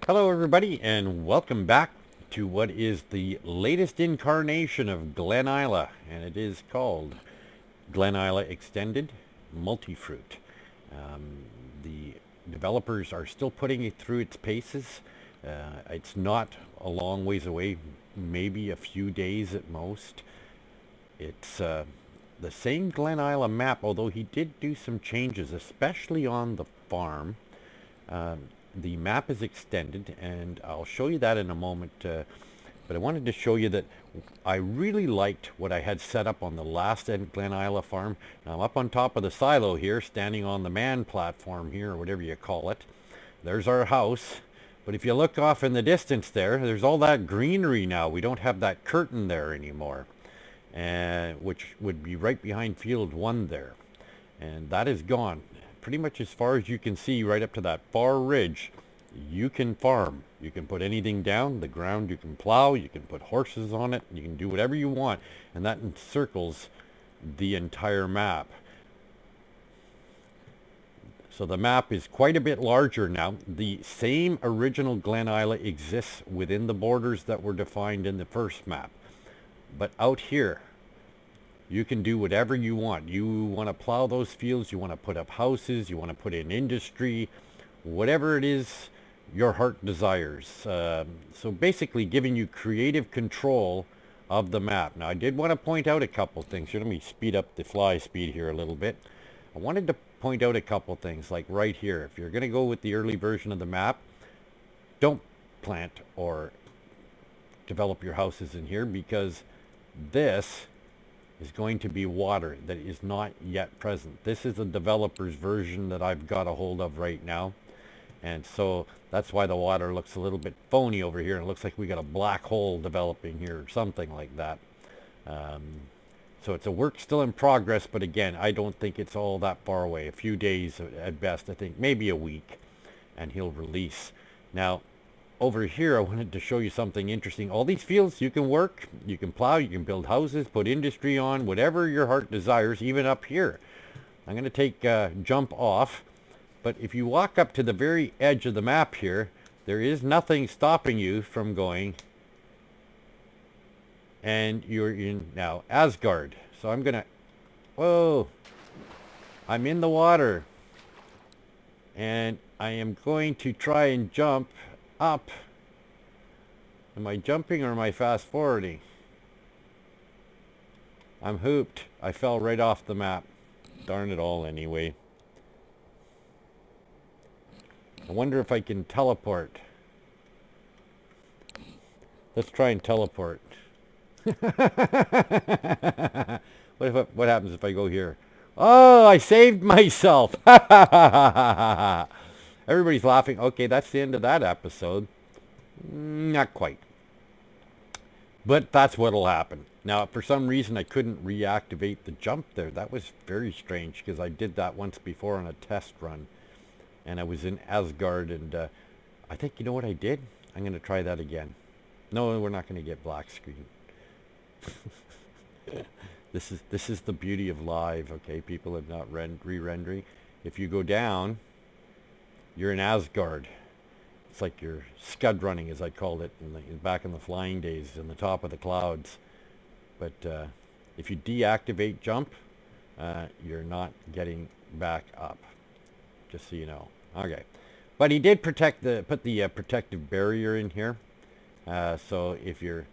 Hello everybody and welcome back to what is the latest incarnation of Glen Isla, and it is called Glen Isla Extended MultiFruit. The developers are still putting it through its paces. It's not a long ways away, maybe a few days at most. It's the same Glen Isla map, although he did do some changes, especially on the farm. The map is extended, and I'll show you that in a moment, but I wanted to show you that I really liked what I had set up on the last Glen Isla farm. Now I'm up on top of the silo here, standing on the man platform here, or whatever you call it. There's our house, but if you look off in the distance there's all that greenery now. We don't have that curtain there anymore, which would be right behind field 1 there, and that is gone. Pretty much as far as you can see, right up to that far ridge, you can farm. You can put anything down the ground, you can plow, you can put horses on it, you can do whatever you want, and that encircles the entire map. So the map is quite a bit larger now. The same original Glen Isla exists within the borders that were defined in the first map, but out here you can do whatever you want. You want to plow those fields, you want to put up houses, you want to put in industry, whatever it is your heart desires. So basically giving you creative control of the map. Now I did want to point out a couple things here. Let me speed up the fly speed here a little bit. I wanted to point out a couple things, like right here. If you're going to go with the early version of the map, don't plant or develop your houses in here, because this is going to be water that is not yet present. This is the developer's version that I've got a hold of right now, and so that's why the water looks a little bit phony over here. It looks like we got a black hole developing here or something like that. So it's a work still in progress, but again, I don't think it's all that far away. A few days at best, I think maybe a week, and he'll release. Now over here I wanted to show you something interesting. All these fields you can work, you can plow, you can build houses, put industry on, whatever your heart desires. Even up here, I'm going to take jump off, but if you walk up to the very edge of the map here, there is nothing stopping you from going, and you're in now Asgard. So I'm gonna, whoa, I'm in the water, and I am going to try and jump up. Am I jumping or am I fast forwarding? I'm hooped. I fell right off the map. Darn it all anyway. I wonder if I can teleport. Let's try and teleport. What happens if I go here? Oh, I saved myself. Everybody's laughing. Okay, that's the end of that episode. Not quite. But that's what'll happen. Now, for some reason, I couldn't reactivate the jump there. That was very strange, because I did that once before on a test run. And I was in Asgard, and I think, you know what I did? I'm going to try that again. No, we're not going to get black screen. This is the beauty of live, okay? People have not re-rendering. If you go down, you're in Asgard. It's like you're scud running, as I called it, back in the flying days, in the top of the clouds. But if you deactivate jump, you're not getting back up, just so you know. Okay, but he did put the protective barrier in here, so if you're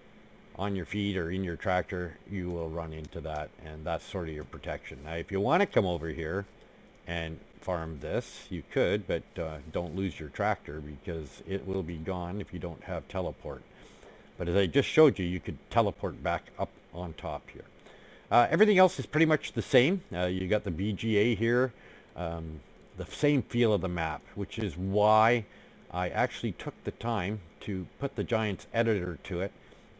on your feet or in your tractor, you will run into that, and that's sort of your protection. Now if you want to come over here and farm this, you could, but don't lose your tractor, because it will be gone if you don't have teleport. But as I just showed you, you could teleport back up on top here. Everything else is pretty much the same. You got the BGA here, the same feel of the map, which is why I actually took the time to put the Giants editor to it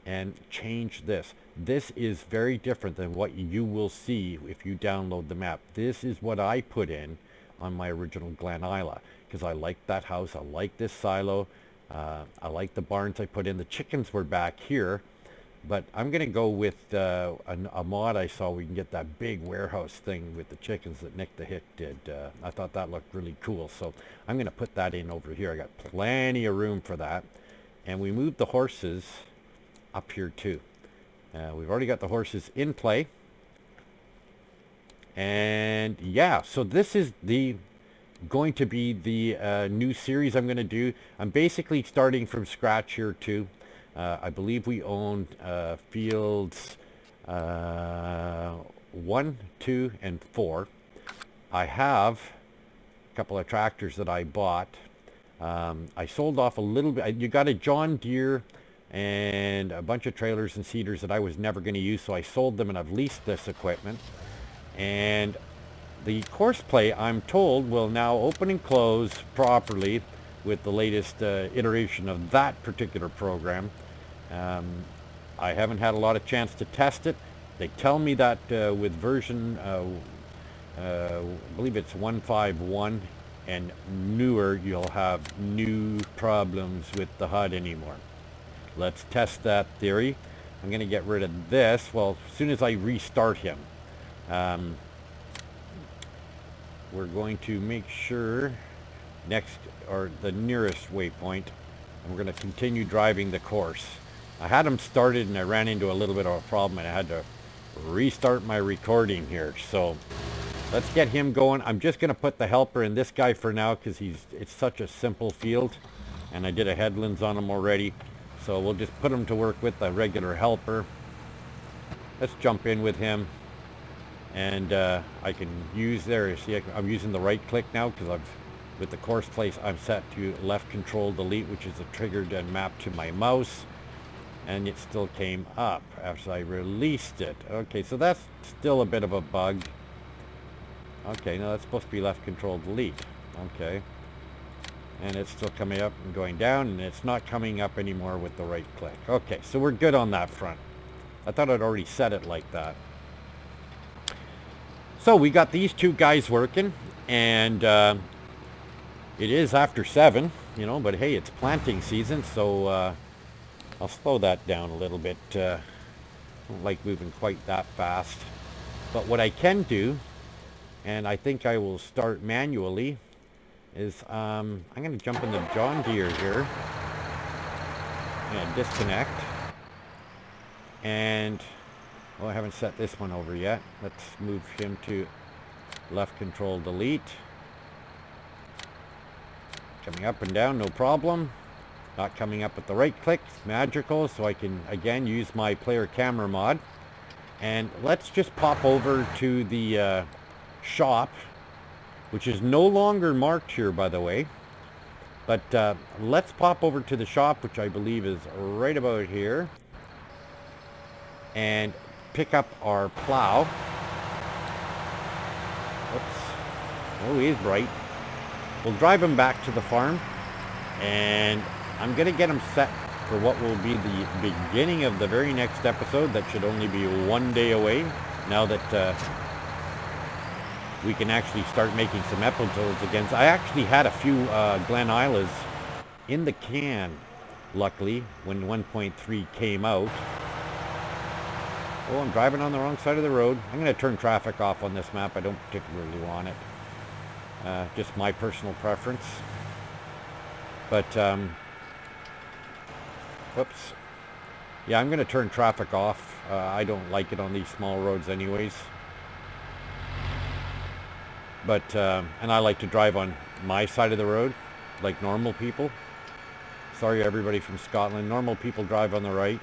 and change this. This is very different than what you will see if you download the map. This is what I put in on my original Glen Isla, because I like that house, I like this silo, I like the barns I put in. The chickens were back here, But I'm going to go with a mod I saw. We can get that big warehouse thing with the chickens that Nick the Hick did. I thought that looked really cool. So I'm going to put that in over here. I got plenty of room for that. And we moved the horses up here too. We've already got the horses in play. And yeah, so this is going to be the new series I'm going to do. I'm basically starting from scratch here too. I believe we own fields 1, 2, and 4. I have a couple of tractors that I bought. I sold off a little bit. You got a John Deere and a bunch of trailers and seeders that I was never going to use, so I sold them and I've leased this equipment. And the course play, I'm told, will now open and close properly with the latest iteration of that particular program. I haven't had a lot of chance to test it. They tell me that with version, I believe it's 151 and newer, you'll have no problems with the HUD anymore. Let's test that theory. I'm going to get rid of this. Well, as soon as I restart him, we're going to make sure next, or the nearest waypoint, and we're going to continue driving the course. I had him started and I ran into a little bit of a problem and I had to restart my recording here. So let's get him going. I'm just going to put the helper in this guy for now because it's such a simple field, and I did a headlands on him already. So we'll just put him to work with the regular helper. Let's jump in with him. And I can use there, see I'm using the right click now because with the course place I'm set to left control delete, which is a triggered and mapped to my mouse, and it still came up after I released it. Okay, so that's still a bit of a bug. Okay, no, that's supposed to be left control delete. Okay, and it's still coming up and going down, and it's not coming up anymore with the right click. Okay, so we're good on that front. I thought I'd already set it like that. So we got these two guys working, and it is after 7, you know, but hey, it's planting season, so I'll slow that down a little bit. Don't like moving quite that fast. But what I can do, and I think I will start manually, is I'm going to jump in the John Deere here. I'm going to disconnect. And well, I haven't set this one over yet. Let's move him to left control delete. Coming up and down, no problem. Not coming up with the right click. It's magical, so I can again use my player camera mod. And let's just pop over to the shop, which is no longer marked here, by the way. But let's pop over to the shop, which I believe is right about here, and pick up our plow. Oops. Oh, he's bright. We'll drive him back to the farm, and I'm going to get him set for what will be the beginning of the very next episode. That should only be 1 day away, now that we can actually start making some episodes again. I actually had a few Glen Islas in the can, luckily, when 1.3 came out. Oh, I'm driving on the wrong side of the road. I'm going to turn traffic off on this map. I don't particularly want it. Just my personal preference. But, whoops. Yeah, I'm going to turn traffic off. I don't like it on these small roads anyways. But, and I like to drive on my side of the road, like normal people. Sorry, everybody from Scotland. Normal people drive on the right.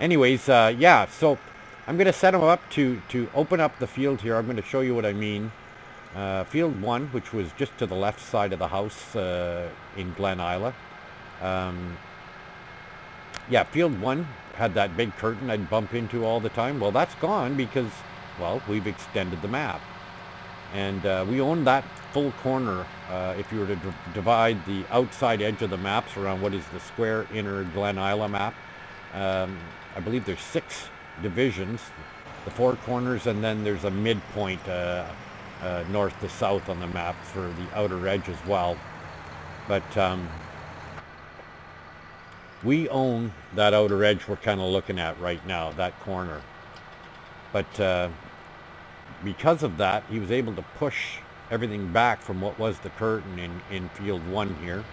Anyways, yeah, so I'm going to set them up to open up the field here. I'm going to show you what I mean. Field 1, which was just to the left side of the house in Glen Isla. Yeah, field 1 had that big curtain I'd bump into all the time. Well, that's gone because, well, we've extended the map. And we own that full corner. If you were to divide the outside edge of the maps around what is the square inner Glen Isla map, I believe there's 6 divisions, the 4 corners, and then there's a midpoint north to south on the map for the outer edge as well. But We own that outer edge we're kind of looking at right now, that corner. But because of that, he was able to push everything back from what was the curtain in field 1 here.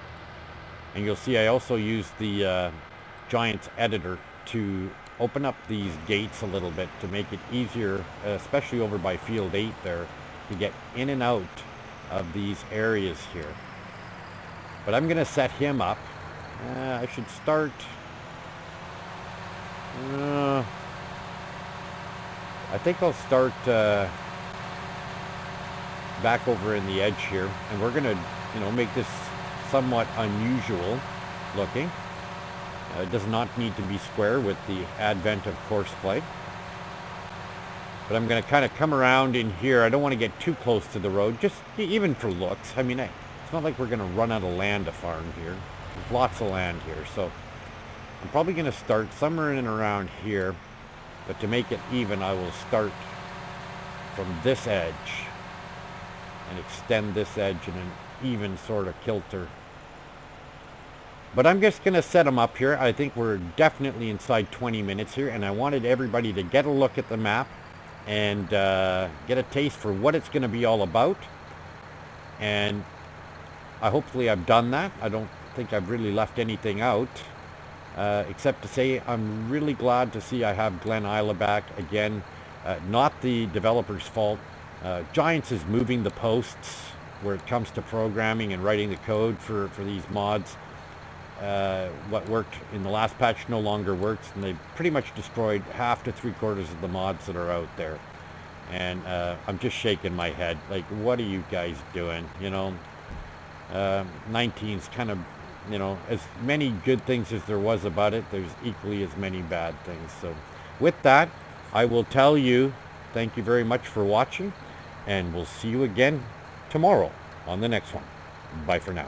And you'll see I also used the Giants editor to open up these gates a little bit to make it easier, especially over by field 8 there, to get in and out of these areas here. But I'm going to set him up. I should start... I think I'll start back over in the edge here, and we're going to, you know, make this somewhat unusual looking. It does not need to be square with the advent of course play. But I'm going to kind of come around in here. I don't want to get too close to the road, just even for looks. I mean, it's not like we're going to run out of land to farm here. There's lots of land here, so I'm probably going to start somewhere in and around here. But to make it even, I will start from this edge and extend this edge in an even sort of kilter. But I'm just going to set them up here. I think we're definitely inside 20 minutes here, and I wanted everybody to get a look at the map and get a taste for what it's going to be all about. And hopefully I've done that. I don't think I've really left anything out, except to say I'm really glad to see I have Glen Isla back again. Not the developer's fault. Giants is moving the posts where it comes to programming and writing the code for these mods. What worked in the last patch no longer works, and they've pretty much destroyed half to 3/4 of the mods that are out there. And I'm just shaking my head, like, what are you guys doing? You know, 19's kind of, you know, as many good things as there was about it, there's equally as many bad things. So with that, I will tell you thank you very much for watching, and we'll see you again tomorrow on the next one. Bye for now.